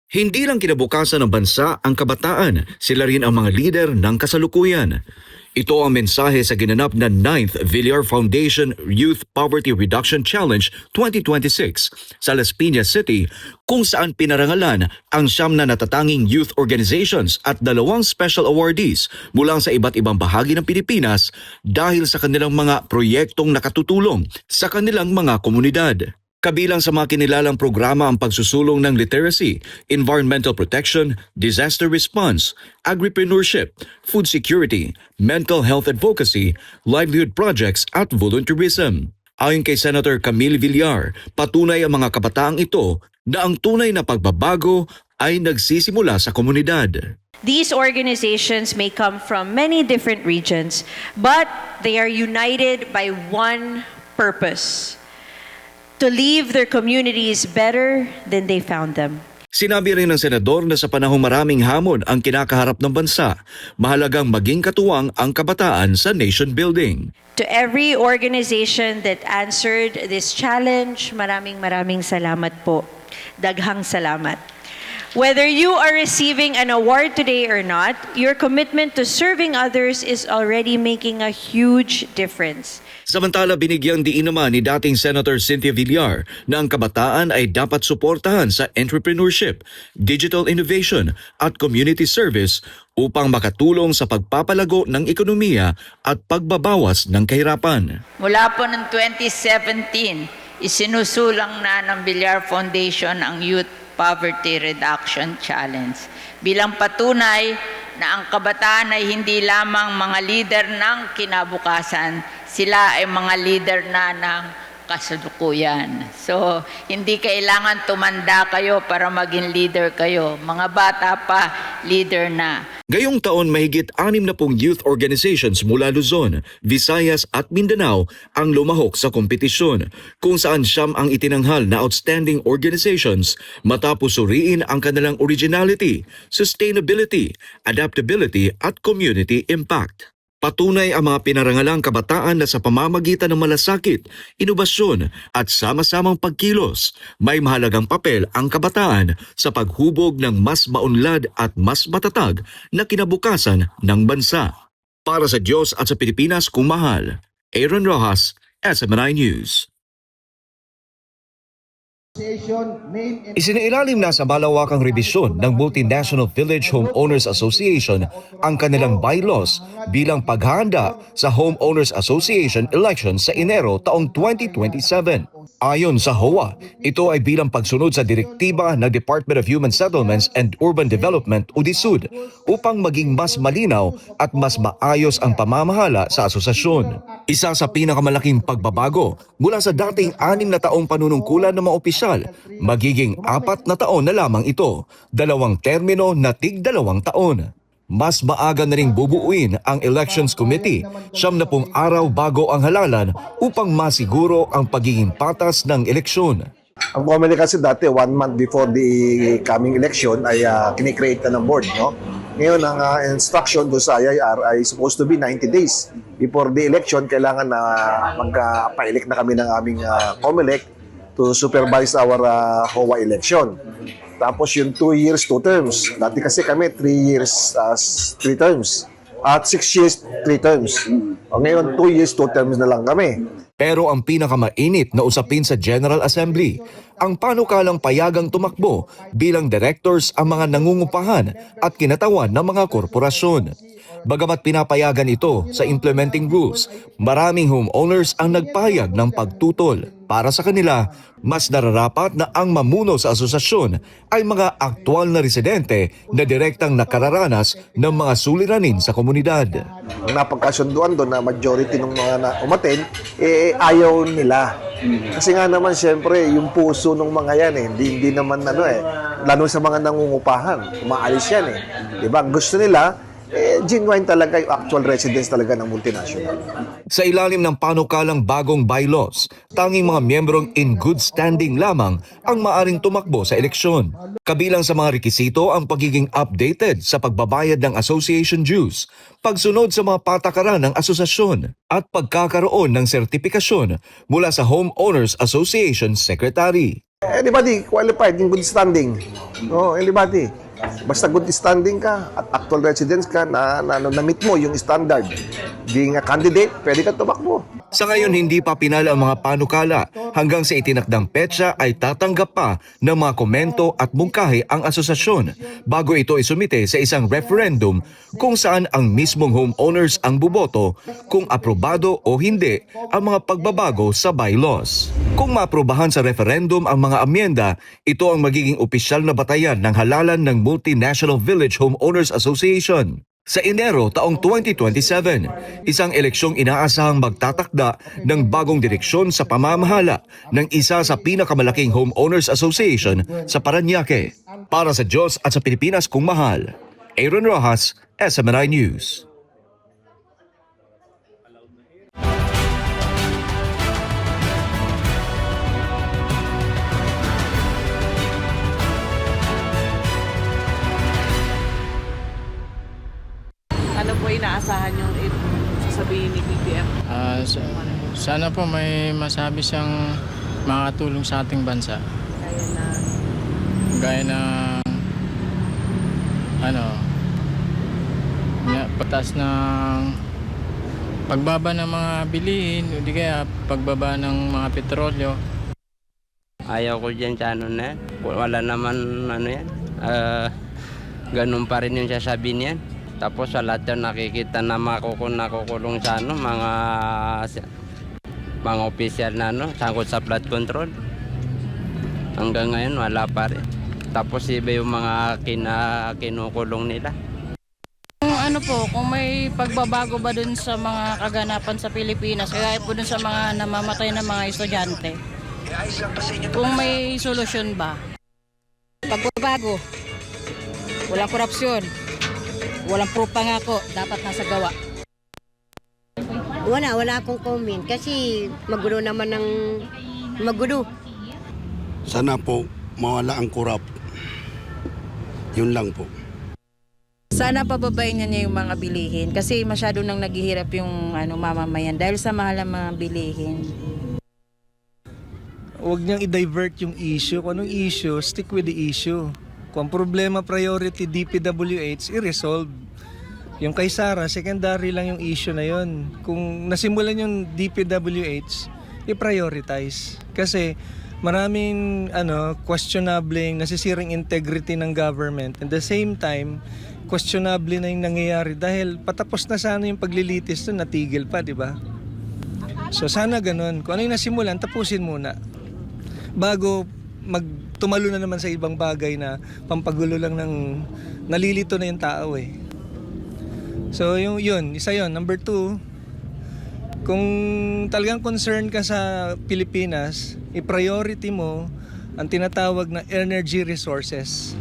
Hindi lang kinabukasan ng bansa ang kabataan, sila rin ang mga lider ng kasalukuyan. Ito ang mensahe sa ginanap na 9th Villar Foundation Youth Poverty Reduction Challenge 2026 sa Las Piñas City, kung saan pinarangalan ang siyam na natatanging youth organizations at 2 special awardees mula sa iba't ibang bahagi ng Pilipinas dahil sa kanilang mga proyektong nakatutulong sa kanilang mga komunidad. Kabilang sa mga kinilalang programa ang pagsusulong ng literacy, environmental protection, disaster response, agripreneurship, food security, mental health advocacy, livelihood projects at volunteerism. Ayon kay Senator Camille Villar, patunay ang mga kabataang ito na ang tunay na pagbabago ay nagsisimula sa komunidad. These organizations may come from many different regions, but they are united by one purpose: to leave their communities better than they found them. Sinabi rin ng senador na sa panahong maraming hamon ang kinakaharap ng bansa, mahalagang maging katuwang ang kabataan sa nation building. To every organization that answered this challenge, maraming salamat po. Daghang salamat. Whether you are receiving an award today or not, your commitment to serving others is already making a huge difference. Samantala, binigyang diin naman ni dating Senator Cynthia Villar na ang kabataan ay dapat suportahan sa entrepreneurship, digital innovation at community service upang makatulong sa pagpapalago ng ekonomiya at pagbabawas ng kahirapan. Mula po ng 2017, isinusulang na ng Villar Foundation ang Youth Poverty Reduction Challenge bilang patunay na ang kabataan ay hindi lamang mga leader ng kinabukasan, sila ay mga leader na ng kasalukuyan. So, hindi kailangan tumanda kayo para maging leader kayo. Mga bata pa, leader na. Gayong taon, mahigit 60 youth organizations mula Luzon, Visayas at Mindanao ang lumahok sa kompetisyon, kung saan siyam ang itinanghal na outstanding organizations matapos suriin ang kanilang originality, sustainability, adaptability at community impact. Patunay ang mga pinarangalang kabataan na sa pamamagitan ng malasakit, inobasyon at sama-samang pagkilos, may mahalagang papel ang kabataan sa paghubog ng mas maunlad at mas matatag na kinabukasan ng bansa. Para sa Diyos at sa Pilipinas kung mahal, Aaron Rojas, SMNI News. Isinailalim na sa malawakang rebisyon ng Multinational Village Homeowners Association ang kanilang bylaws bilang paghahanda sa Homeowners Association elections sa Enero taong 2027. Ayon sa HOA, ito ay bilang pagsunod sa direktiba ng Department of Human Settlements and Urban Development o DSUD upang maging mas malinaw at mas maayos ang pamamahala sa asosasyon. Isa sa pinakamalaking pagbabago mula sa dating 6 na taong panunungkulan ng mga opisyal, magiging 4 na taon na lamang ito, 2 termino na tig 2 taon. Mas maaga na ring bubuuin ang Elections Committee, 70 araw bago ang halalan upang masiguro ang pagiging patas ng eleksyon. Ang committee kasi dati 1 month before the coming election ay kinikreate na ng board. No? Ngayon, ang instruction do sa IIR ay supposed to be 90 days. Before the election, kailangan na magpa-elect na kami ng aming COMELEC to supervise our HOA election. Tapos yung 2 years, 2 terms. Dati kasi kami 3 years, 3 terms. At 6 years, 3 terms. O ngayon, 2 years, 2 terms na lang kami. Pero ang pinakamainit na usapin sa General Assembly, ang panukalang payagang tumakbo bilang directors ang mga nangungupahan at kinatawan ng mga korporasyon. Bagamat pinapayagan ito sa implementing rules, maraming homeowners ang nagpahayag ng pagtutol. Para sa kanila, mas nararapat na ang mamuno sa asosasyon ay mga aktual na residente na direktang nakararanas ng mga suliranin sa komunidad. Ang napagkasunduan doon na majority ng mga umaten, ayaw nila. Kasi nga naman siyempre, yung puso ng mga yan hindi naman lalo sa mga nangungupahan, umaalis yan Diba? Gusto nila, genuine talaga yung actual residence talaga ng multinational. Sa ilalim ng panukalang bagong bylaws, tanging mga miyembrong in good standing lamang ang maaring tumakbo sa eleksyon. Kabilang sa mga rekisito ang pagiging updated sa pagbabayad ng association dues, pagsunod sa mga patakaran ng asosasyon, at pagkakaroon ng sertipikasyon mula sa Homeowners Association Secretary. Anybody qualified in good standing. No, anybody. Basta good standing ka at actual residence ka na meet mo yung standard. Being a candidate, pwede ka tumakbo. Sa ngayon, hindi pa pinala ang mga panukala. Hanggang sa itinakdang petsa ay tatanggap pa ng mga komento at mungkahi ang asosasyon bago ito isumite sa isang referendum kung saan ang mismong homeowners ang buboto kung aprobado o hindi ang mga pagbabago sa bylaws. Kung maaprobahan sa referendum ang mga amyenda, ito ang magiging opisyal na batayan ng halalan ng Multinational Village Homeowners Association. Sa Enero taong 2027, isang eleksyong inaasahang magtatakda ng bagong direksyon sa pamamahala ng isa sa pinakamalaking homeowners association sa Parañaque. Para sa Diyos at sa Pilipinas kung mahal, Aaron Rojas, SMNI News. Ano po inaasahan yung sasabihin ni BBM? Sana po may masabi siyang makatulong sa ating bansa. Gaya na patas ng pagbaba ng mga bilihin, o di kaya pagbaba ng mga petrolyo. Ayaw ko dyan sa ano na yan. Wala naman yan. Ganun pa rin yung sasabihin yan. Tapos sa lahat yun nakikita na nakukulong sa mga opisyal na sangkot sa flood control. Hanggang ngayon wala pa rin. Tapos iba yung mga kinukulong nila. Kung may pagbabago ba dun sa mga kaganapan sa Pilipinas, kaya po dun sa mga namamatay na mga estudyante, kung may solusyon ba? Pagbabago, walang korupsyon, walang proof pangako, dapat nasa gawa. Wala akong comment kasi magulo naman ng magulo. Sana po mawala ang kurap. Yun lang po. Sana pababayin niya yung mga bilihin kasi masyado nang naghihirap yung mamamayan dahil sa mahal ng mga bilihin. Huwag niyang i-divert yung issue. Kung anong issue, stick with the issue. Kung ang problema priority DPWH, i-resolve. Yung kay Sara, secondary lang yung issue na yon. Kung nasimulan yung DPWH, i-prioritize. Kasi maraming questionable, nasisirang integrity ng government. At the same time, questionable na yung nangyayari dahil patapos na sana yung paglilitis doon, natigil pa, di ba? So sana ganun. Kung ano yung nasimulan, tapusin muna. Bago tumalo na naman sa ibang bagay na pampagulo lang ng nalilito na yung tao eh. So yun, isa yun. Number 2, kung talagang concern ka sa Pilipinas, i-priority mo ang tinatawag na energy resources.